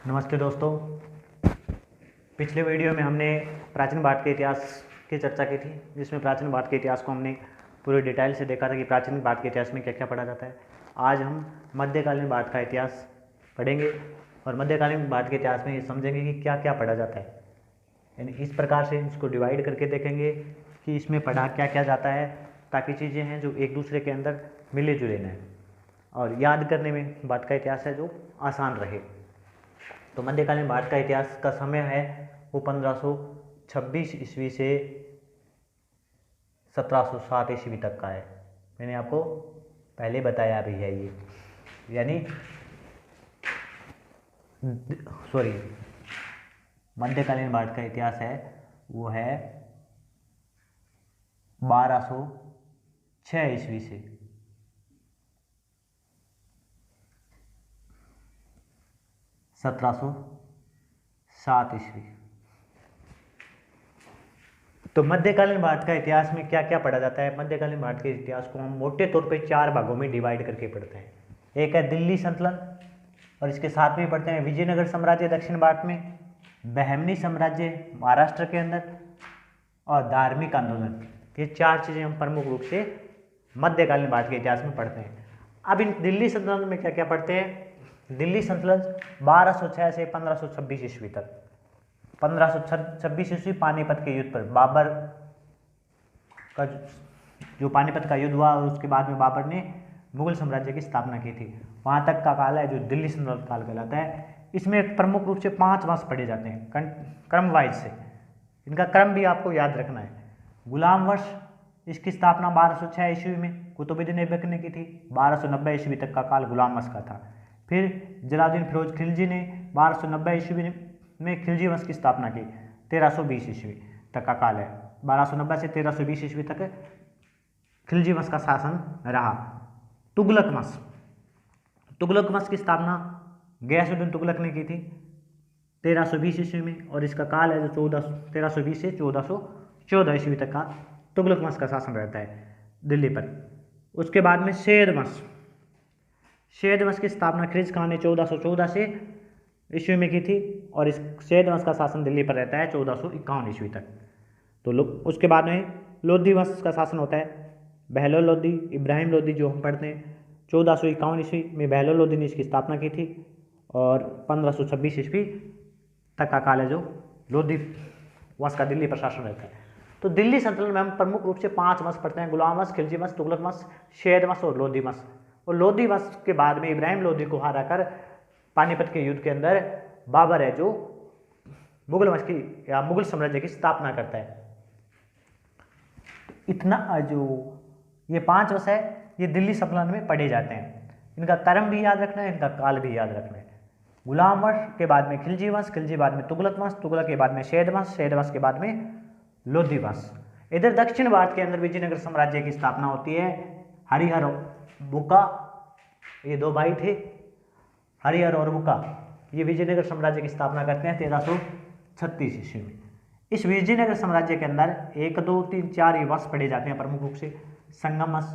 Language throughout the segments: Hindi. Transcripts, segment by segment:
नमस्ते दोस्तों। पिछले वीडियो में हमने प्राचीन भारत के इतिहास की चर्चा की थी, जिसमें प्राचीन भारत के इतिहास को हमने पूरे डिटेल से देखा था कि प्राचीन भारत के इतिहास में क्या क्या पढ़ा जाता है। आज हम मध्यकालीन भारत का इतिहास पढ़ेंगे और मध्यकालीन भारत के इतिहास में ये समझेंगे कि क्या क्या पढ़ा जाता है। यानी इस प्रकार से इसको डिवाइड करके देखेंगे कि इसमें पढ़ा क्या क्या जाता है, ताकि चीज़ें हैं जो एक दूसरे के अंदर मिले जुले न और याद करने में भारत का इतिहास है जो आसान रहे। तो मध्यकालीन भारत का इतिहास का समय है वो 1526 ईस्वी से 1707 ईस्वी तक का है। मैंने आपको पहले बताया भी है ये, यानी मध्यकालीन भारत का इतिहास है वो है 1206 ईस्वी से 1707 ईस्वी। तो मध्यकालीन भारत का इतिहास में क्या क्या पढ़ा जाता है। मध्यकालीन भारत के इतिहास को हम मोटे तौर पे 4 भागों में डिवाइड करके पढ़ते हैं। एक है दिल्ली सल्तनत और इसके साथ में पढ़ते हैं विजयनगर साम्राज्य दक्षिण भारत में, बहमनी साम्राज्य महाराष्ट्र के अंदर और धार्मिक आंदोलन। ये 4 चीज़ें हम प्रमुख रूप से मध्यकालीन भारत के इतिहास में पढ़ते हैं। अब इन दिल्ली सल्तनत में क्या क्या पढ़ते हैं। दिल्ली सल्तनत 1206 से 1526 ईस्वी तक। 1526 ईस्वी पानीपत के युद्ध पर बाबर का जो पानीपत का युद्ध हुआ, उसके बाद में बाबर ने मुगल साम्राज्य की स्थापना की थी, वहाँ तक का काल है जो दिल्ली सल्तनत काल कहलाता है। इसमें प्रमुख रूप से 5 वंश पढ़े जाते हैं क्रम वाइज से। इनका क्रम भी आपको याद रखना है। गुलाम वंश, इसकी स्थापना 1206 ईस्वी में कुतुबुद्दीन ऐबक ने की थी। 1290 ईस्वी तक का काल गुलाम वंश का था। फिर जलालुद्दीन फिरोज खिलजी ने 1290 ईस्वी में खिलजी वंश की स्थापना की। 1320 ईस्वी तक का काल है। 1290 से 1320 ईस्वी तक खिलजी वंश का शासन रहा। तुगलक वंश की स्थापना गयासुद्दीन तुगलक ने की थी 1320 ईस्वी में, और इसका काल है जो 1320 से 1414 ईस्वी तक का तुगलक वंश का शासन रहता है दिल्ली पर। उसके बाद में सैयद वंश की स्थापना खिलजी खान ने 1414 से ईस्वी में की थी, और इस सैयद वंश का शासन दिल्ली पर रहता है 1451 ईस्वी तक। तो उसके बाद में लोधी वंश का शासन होता है। बहलोल लोधी, इब्राहिम लोधी जो हम पढ़ते हैं, 1451 ईस्वी में बहलोल लोधी ने इसकी स्थापना की थी, और 1526 ईस्वी तक का काल है जो लोधी वंश का दिल्ली पर शासन रहता है। तो दिल्ली सल्तनत में हम प्रमुख रूप से 5 वंश पढ़ते हैं: गुलाम वंश, खिलजी वंश, तुगलक वंश, सैयद वंश और लोधी वंश। और लोधी वंश के बाद में इब्राहिम लोधी को हराकर पानीपत के युद्ध के अंदर बाबर है जो मुगल वंश की या मुगल साम्राज्य की स्थापना करता है। इतना जो ये 5 वंश है ये दिल्ली सल्तनत में पढ़े जाते हैं। इनका क्रम भी याद रखना है, इनका काल भी याद रखना है। गुलाम वंश के बाद में खिलजी वंश, खिलजी बाद में तुगलक वंश, तुगलक के बाद में सैयद वंश, सैयद वंश के बाद में लोधी वंश। इधर दक्षिण भारत के अंदर विजयनगर साम्राज्य की स्थापना होती है। हरिहर बुक्का, ये 2 भाई थे, हरिहर और बुक्का, ये विजयनगर साम्राज्य की स्थापना करते हैं 1336 ईस्वी में। इस विजयनगर साम्राज्य के अंदर 1, 2, 3, 4 ये वंश पढ़े जाते हैं प्रमुख रूप से। संगम वंश,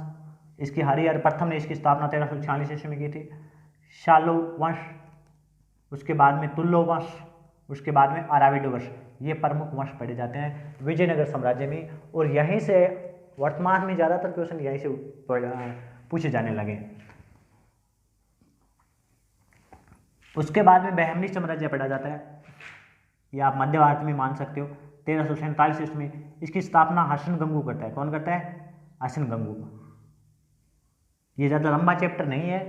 इसकी हरिहर प्रथम ने इसकी स्थापना 1346 ईस्वी में की थी। शालो वंश, उसके बाद में तुल्लो वंश, उसके बाद में अराविड वंश, ये प्रमुख वंश पढ़े जाते हैं विजयनगर साम्राज्य में। और यहीं से वर्तमान में ज़्यादातर क्वेश्चन यहीं से पूछे जाने लगे। उसके बाद में बहमनी साम्राज्य पढ़ा जाता है, या आप मध्य भारत में मान सकते हो। 1347 ईस्वी में इसकी स्थापना हसन गंगू करता है। कौन करता है? हसन गंगू। ये ज़्यादा लंबा चैप्टर नहीं है।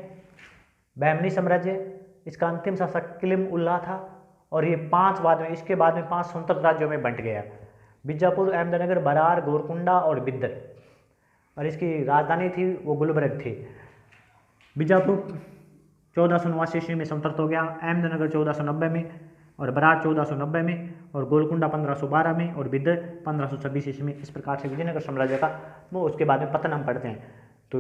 बहमनी साम्राज्य, इसका अंतिम शासक किलिम उल्लाह था, और ये 5 बाद में इसके बाद में 5 स्वतंत्र राज्यों में बंट गया: बीजापुर, अहमदनगर, बरार, गोरकुंडा और बिदर। और इसकी राजधानी थी वो गुलबर्ग थी। बीजापुर 1489 ईस्वी में स्वतंत्र हो गया, अहमदनगर 1490 में, और बरार 1490 में, और गोलकुंडा 1512 में, और बिदर 1526 ईस्वी में। इस प्रकार से विजयनगर साम्राज्य का वो उसके बाद में पतन हम पढ़ते हैं। तो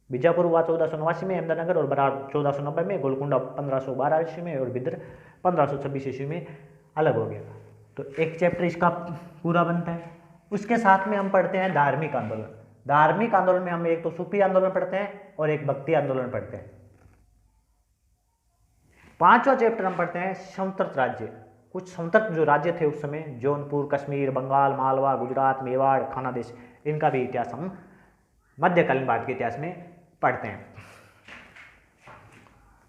बीजापुर हुआ 1489 में, अहमदनगर और बरार 1490 में, गोलकुंडा 1512 ईस्वी में, और बिदर 1526 ईस्वी में अलग हो गया। तो एक चैप्टर इसका पूरा बनता है। उसके साथ में हम पढ़ते हैं धार्मिक आंदोलन। धार्मिक आंदोलन में हम एक तो सूफी आंदोलन पढ़ते हैं और एक भक्ति आंदोलन पढ़ते हैं। 5वां चैप्टर हम पढ़ते हैं समतट राज्य। कुछ समतट जो राज्य थे उस समय, जौनपुर, कश्मीर, बंगाल, मालवा, गुजरात, मेवाड़, खानादेश, इनका भी इतिहास हम मध्यकालीन भारत के इतिहास में पढ़ते हैं।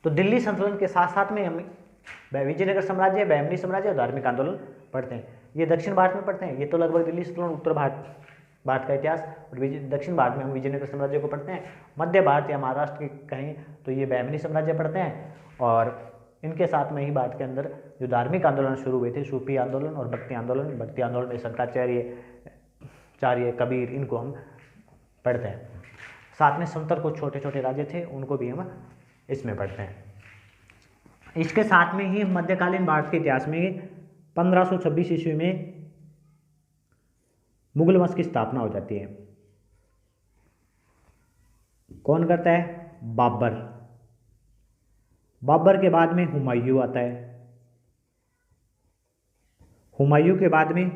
तो दिल्ली संतुलन के साथ साथ में हम विजयनगर साम्राज्य, बहमनी साम्राज्य और धार्मिक आंदोलन पढ़ते हैं। ये दक्षिण भारत में पढ़ते हैं। ये तो लगभग दिल्ली संतुलन, उत्तर भारत का इतिहास, और दक्षिण भारत में हम विजयनगर साम्राज्य को पढ़ते हैं। मध्य भारत या महाराष्ट्र की कहें तो ये बहमनी साम्राज्य पढ़ते हैं। और इनके साथ में ही भारत के अंदर जो धार्मिक आंदोलन शुरू हुए थे, सूफी आंदोलन और भक्ति आंदोलन में शंकराचार्य, कबीर, इनको हम पढ़ते हैं। साथ में समतट कुछ छोटे छोटे राज्य थे, उनको भी हम इसमें पढ़ते हैं। इसके साथ में ही मध्यकालीन भारत के इतिहास में 1526 ईस्वी में मुगल वंश की स्थापना हो जाती है। कौन करता है? बाबर के बाद में हुमायूं आता है। हुमायूं के बाद में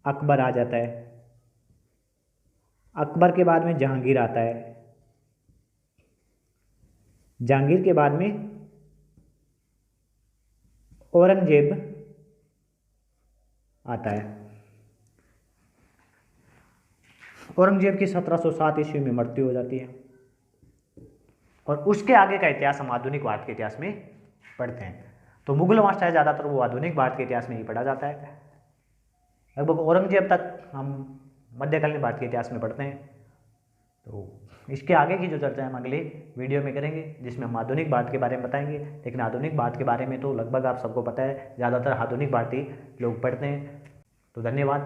अकबर आ जाता है। अकबर के बाद में जहांगीर आता है। जहांगीर के बाद में औरंगजेब आता है। औरंगजेब की 1707 ईस्वी में मृत्यु हो जाती है। और उसके आगे का इतिहास हम आधुनिक भारत के इतिहास में पढ़ते हैं। तो मुगल वंश है ज़्यादातर वो आधुनिक भारत के इतिहास में ही पढ़ा जाता है। लगभग औरंगजेब तक हम मध्यकालीन भारत के इतिहास में पढ़ते हैं। तो इसके आगे की जो चर्चा हम अगले वीडियो में करेंगे, जिसमें हम आधुनिक भारत के बारे में बताएंगे। लेकिन आधुनिक भारत के बारे में तो लगभग आप सबको पता है, ज़्यादातर आधुनिक भारतीय लोग पढ़ते हैं। तो धन्यवाद,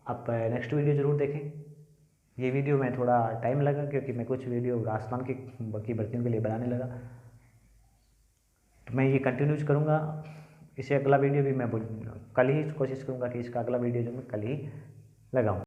आप नेक्स्ट वीडियो ज़रूर देखें। ये वीडियो में थोड़ा टाइम लगा क्योंकि मैं कुछ वीडियो राजस्थान की भर्तियों के लिए बनाने लगा। तो मैं ये कंटिन्यूज करूँगा। इससे अगला वीडियो भी मैं कल ही कोशिश करूँगा कि इसका अगला वीडियो जो मैं कल ही लगाऊँ।